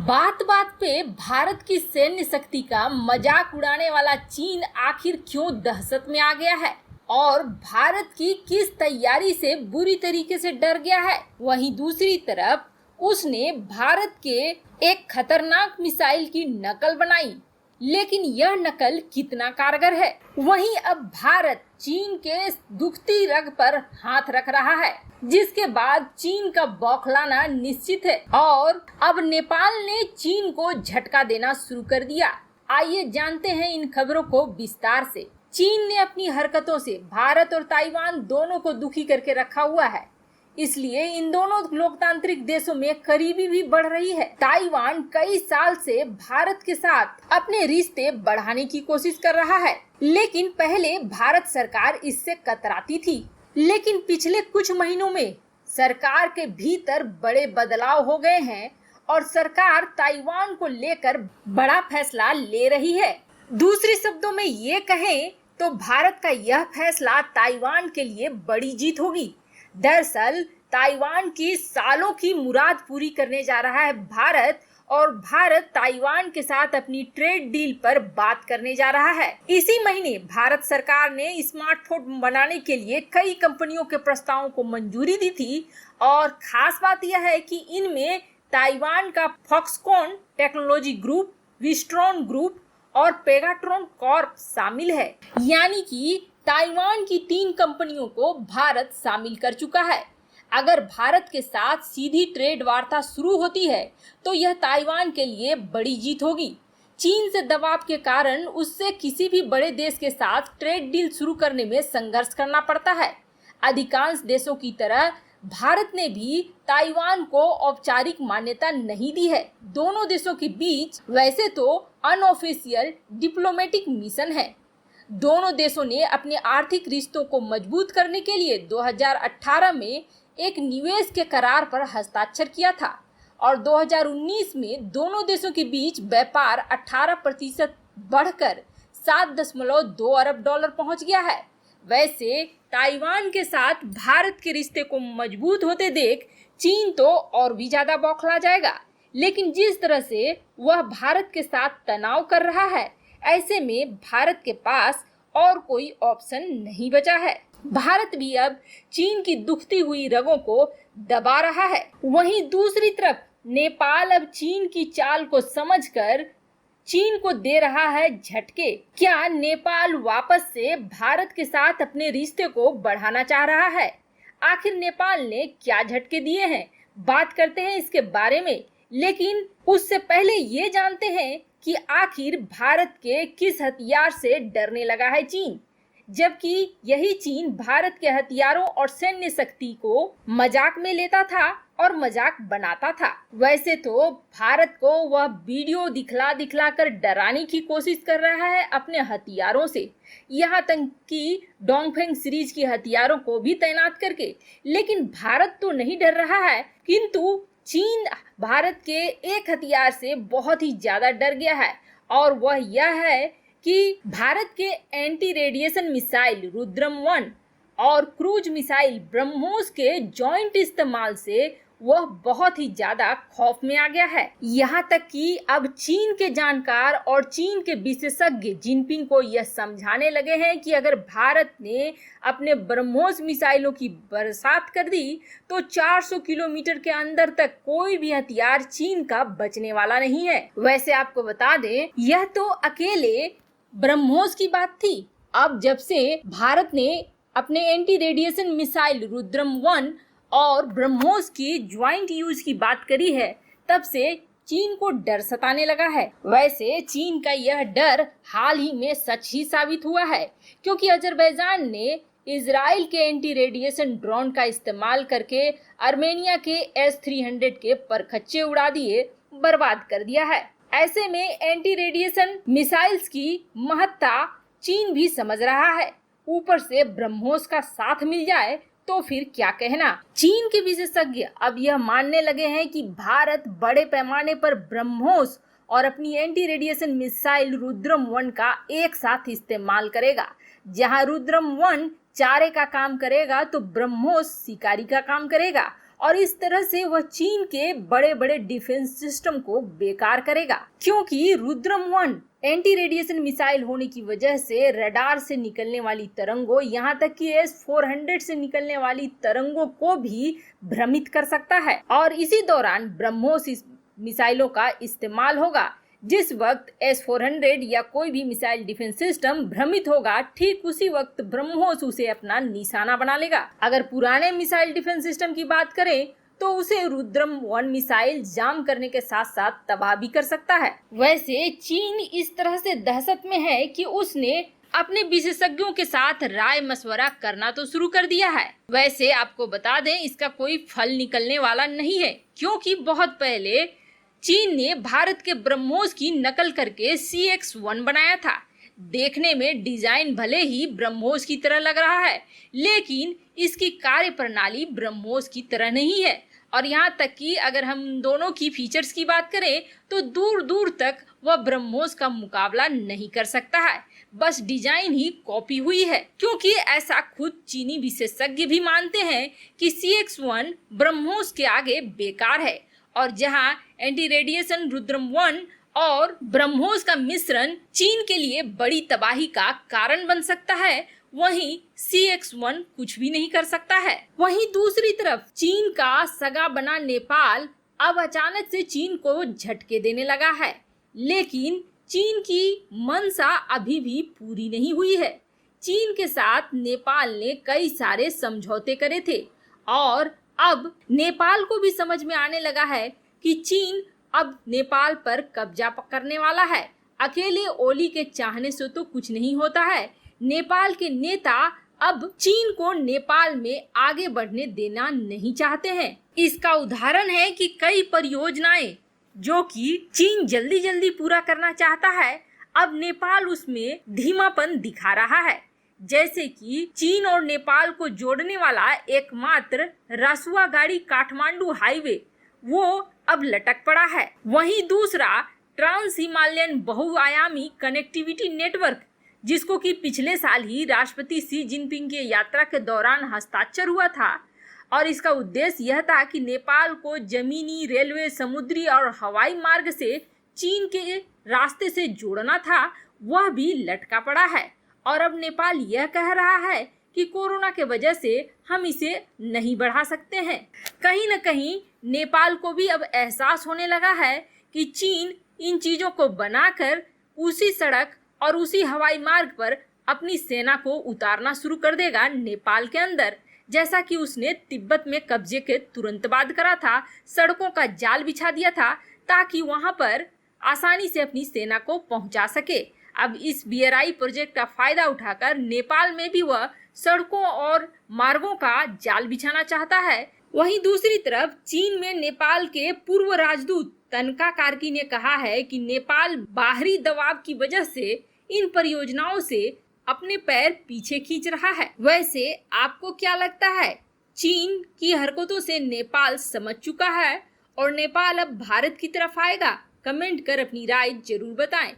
बात बात पे भारत की सैन्य शक्ति का मजाक उड़ाने वाला चीन आखिर क्यों दहशत में आ गया है और भारत की किस तैयारी से बुरी तरीके से डर गया है। वहीं दूसरी तरफ उसने भारत के एक खतरनाक मिसाइल की नकल बनाई, लेकिन यह नकल कितना कारगर है। वहीं अब भारत चीन के दुखती रग पर हाथ रख रहा है, जिसके बाद चीन का बौखलाना निश्चित है और अब नेपाल ने चीन को झटका देना शुरू कर दिया। आइए जानते हैं इन खबरों को विस्तार से। चीन ने अपनी हरकतों से भारत और ताइवान दोनों को दुखी करके रखा हुआ है, इसलिए इन दोनों लोकतांत्रिक देशों में करीबी भी बढ़ रही है। ताइवान कई साल से भारत के साथ अपने रिश्ते बढ़ाने की कोशिश कर रहा है, लेकिन पहले भारत सरकार इससे कतराती थी। लेकिन पिछले कुछ महीनों में सरकार के भीतर बड़े बदलाव हो गए हैं और सरकार ताइवान को लेकर बड़ा फैसला ले रही है। दूसरे शब्दों में ये कहें तो भारत का यह फैसला ताइवान के लिए बड़ी जीत होगी। दरअसल ताइवान की सालों की मुराद पूरी करने जा रहा है भारत, और भारत ताइवान के साथ अपनी ट्रेड डील पर बात करने जा रहा है। इसी महीने भारत सरकार ने स्मार्टफोन बनाने के लिए कई कंपनियों के प्रस्तावों को मंजूरी दी थी और खास बात यह है कि इनमें ताइवान का Foxconn technology group, Wistron group और पेगाट्रॉन कॉर्प शामिल है। यानी कि ताइवान की 3 कंपनियों को भारत शामिल कर चुका है। अगर भारत के साथ सीधी ट्रेड वार्ता शुरू होती है तो यह ताइवान के लिए बड़ी जीत होगी। चीन से दबाव के कारण उससे किसी भी बड़े देश के साथ ट्रेड डील शुरू करने में संघर्ष करना पड़ता है। अधिकांश देशों की तरह भारत ने भी ताइवान को औपचारिक मान्यता नहीं दी है। दोनों देशों के बीच वैसे तो अनऑफिशियल डिप्लोमेटिक मिशन है। दोनों देशों ने अपने आर्थिक रिश्तों को मजबूत करने के लिए 2018 में एक निवेश के करार पर हस्ताक्षर किया था और 2019 में दोनों देशों के बीच व्यापार 18% बढ़कर $7.2 अरब पहुंच गया है। वैसे ताइवान के साथ भारत के रिश्ते को मजबूत होते देख चीन तो और भी ज्यादा बौखला जाएगा, लेकिन जिस तरह से वह भारत के साथ तनाव कर रहा है, ऐसे में भारत के पास और कोई ऑप्शन नहीं बचा है। भारत भी अब चीन की दुखती हुई रगों को दबा रहा है। वहीं दूसरी तरफ नेपाल अब चीन की चाल को समझकर चीन को दे रहा है झटके। क्या नेपाल वापस से भारत के साथ अपने रिश्ते को बढ़ाना चाह रहा है? आखिर नेपाल ने क्या झटके दिए हैं, बात करते हैं इसके बारे में। लेकिन उससे पहले ये जानते हैं कि आखिर भारत के किस हथियार से डरने लगा है चीन, जबकि यही चीन भारत के हथियारों और सैन्य शक्ति को मजाक में लेता था और मजाक बनाता था। वैसे तो भारत को वह वीडियो दिखला दिखला कर डराने की कोशिश कर रहा है अपने हथियारों से, यहाँ तक कि डोंगफेंग सीरीज की हथियारों को भी तैनात करके। लेकिन भारत तो नहीं डर रहा है, किंतु चीन भारत के एक हथियार से बहुत ही ज्यादा डर गया है और वह यह है कि भारत के एंटी रेडिएशन मिसाइल रुद्रम-1 और क्रूज मिसाइल ब्रह्मोस के जॉइंट इस्तेमाल से वह बहुत ही ज्यादा खौफ में आ गया है। यहाँ तक कि अब चीन के जानकार और चीन के विशेषज्ञ जिनपिंग को यह समझाने लगे हैं कि अगर भारत ने अपने ब्रह्मोस मिसाइलों की बरसात कर दी तो 400 किलोमीटर के अंदर तक कोई भी हथियार चीन का बचने वाला नहीं है। वैसे आपको बता दें, यह तो अकेले ब्रह्मोस की बात थी। अब जब से भारत ने अपने एंटी रेडिएशन मिसाइल रुद्रम-1 और ब्रह्मोस की ज्वाइंट यूज की बात करी है, तब से चीन को डर सताने लगा है। वैसे चीन का यह डर हाल ही में सच ही साबित हुआ है, क्योंकि अजरबैजान ने इजराइल के एंटी रेडिएशन ड्रोन का इस्तेमाल करके आर्मेनिया के S-300 के परखच्चे उड़ा दिए, बर्बाद कर दिया है। ऐसे में एंटी रेडिएशन मिसाइल्स की महत्ता चीन भी समझ रहा है। ऊपर से ब्रह्मोस का साथ मिल जाए तो फिर क्या कहना। चीन के विशेषज्ञ अब यह मानने लगे हैं कि भारत बड़े पैमाने पर ब्रह्मोस और अपनी एंटी रेडिएशन मिसाइल रुद्रम-1 का एक साथ इस्तेमाल करेगा। जहां रुद्रम-1 चारे का काम करेगा तो ब्रह्मोस शिकारी का काम करेगा और इस तरह से वह चीन के बड़े बड़े डिफेंस सिस्टम को बेकार करेगा, क्योंकि रुद्रम 1 एंटी रेडिएशन मिसाइल होने की वजह से रडार से निकलने वाली तरंगों, यहाँ तक कि S-400 से निकलने वाली तरंगों को भी भ्रमित कर सकता है। और इसी दौरान ब्रह्मोस मिसाइलों का इस्तेमाल होगा। जिस वक्त S-400 या कोई भी मिसाइल डिफेंस सिस्टम भ्रमित होगा, ठीक उसी वक्त ब्रह्मोस उसे अपना निशाना बना लेगा। अगर पुराने मिसाइल डिफेंस सिस्टम की बात करें तो उसे रुद्रम 1 मिसाइल जाम करने के साथ साथ तबाह भी कर सकता है। वैसे चीन इस तरह से दहशत में है कि उसने अपने विशेषज्ञों के साथ राय मशवरा करना तो शुरू कर दिया है। वैसे आपको बता दें, इसका कोई फल निकलने वाला नहीं है, क्योंकि बहुत पहले चीन ने भारत के ब्रह्मोस की नकल करके CX-1 बनाया था। देखने में डिजाइन भले ही ब्रह्मोस की तरह लग रहा है, लेकिन इसकी कार्य प्रणाली ब्रह्मोस की तरह नहीं है। और यहाँ तक कि अगर हम दोनों की फीचर्स की बात करें तो दूर दूर तक वह ब्रह्मोस का मुकाबला नहीं कर सकता है, बस डिजाइन ही कॉपी हुई है। क्योंकि ऐसा खुद चीनी विशेषज्ञ भी मानते हैं कि CX-1 ब्रह्मोस के आगे बेकार है। और जहां एंटी रेडिएशन रुद्रम 1 और ब्रह्मोस का मिश्रण चीन के लिए बड़ी तबाही का कारण बन सकता है, वहीं CX-1 कुछ भी नहीं कर सकता है। वहीं दूसरी तरफ चीन का सगा बना नेपाल अब अचानक से चीन को झटके देने लगा है, लेकिन चीन की मंशा अभी भी पूरी नहीं हुई है। चीन के साथ नेपाल ने कई सारे समझौते करे थे और अब नेपाल को भी समझ में आने लगा है कि चीन अब नेपाल पर कब्जा करने वाला है। अकेले ओली के चाहने से तो कुछ नहीं होता है। नेपाल के नेता अब चीन को नेपाल में आगे बढ़ने देना नहीं चाहते हैं। इसका उदाहरण है कि कई परियोजनाएं जो कि चीन जल्दी जल्दी पूरा करना चाहता है, अब नेपाल उसमें धीमापन दिखा रहा है। जैसे कि चीन और नेपाल को जोड़ने वाला एकमात्र रसुआ गाड़ी काठमांडू हाईवे वो अब लटक पड़ा है। वहीं दूसरा ट्रांस हिमालयन बहुआयामी कनेक्टिविटी नेटवर्क, जिसको कि पिछले साल ही राष्ट्रपति शी जिनपिंग के यात्रा के दौरान हस्ताक्षर हुआ था, और इसका उद्देश्य यह था कि नेपाल को जमीनी, रेलवे, समुद्री और हवाई मार्ग से चीन के रास्ते से जोड़ना था, वह भी लटका पड़ा है। और अब नेपाल यह कह रहा है कि कोरोना के वजह से हम इसे नहीं बढ़ा सकते हैं। कहीं न कहीं नेपाल को भी अब एहसास होने लगा है कि चीन इन चीजों को बनाकर उसी सड़क और उसी हवाई मार्ग पर अपनी सेना को उतारना शुरू कर देगा नेपाल के अंदर, जैसा कि उसने तिब्बत में कब्जे के तुरंत बाद करा था। सड़कों का जाल बिछा दिया था ताकि वहां पर आसानी से अपनी सेना को पहुंचा सके। अब इस BRI प्रोजेक्ट का फायदा उठाकर नेपाल में भी वह सड़कों और मार्गों का जाल बिछाना चाहता है। वहीं दूसरी तरफ चीन में नेपाल के पूर्व राजदूत तनका कार्की ने कहा है कि नेपाल बाहरी दबाव की वजह से इन परियोजनाओं से अपने पैर पीछे खींच रहा है। वैसे आपको क्या लगता है, चीन की हरकतों से नेपाल समझ चुका है और नेपाल अब भारत की तरफ आएगा? कमेंट कर अपनी राय जरूर बताएं।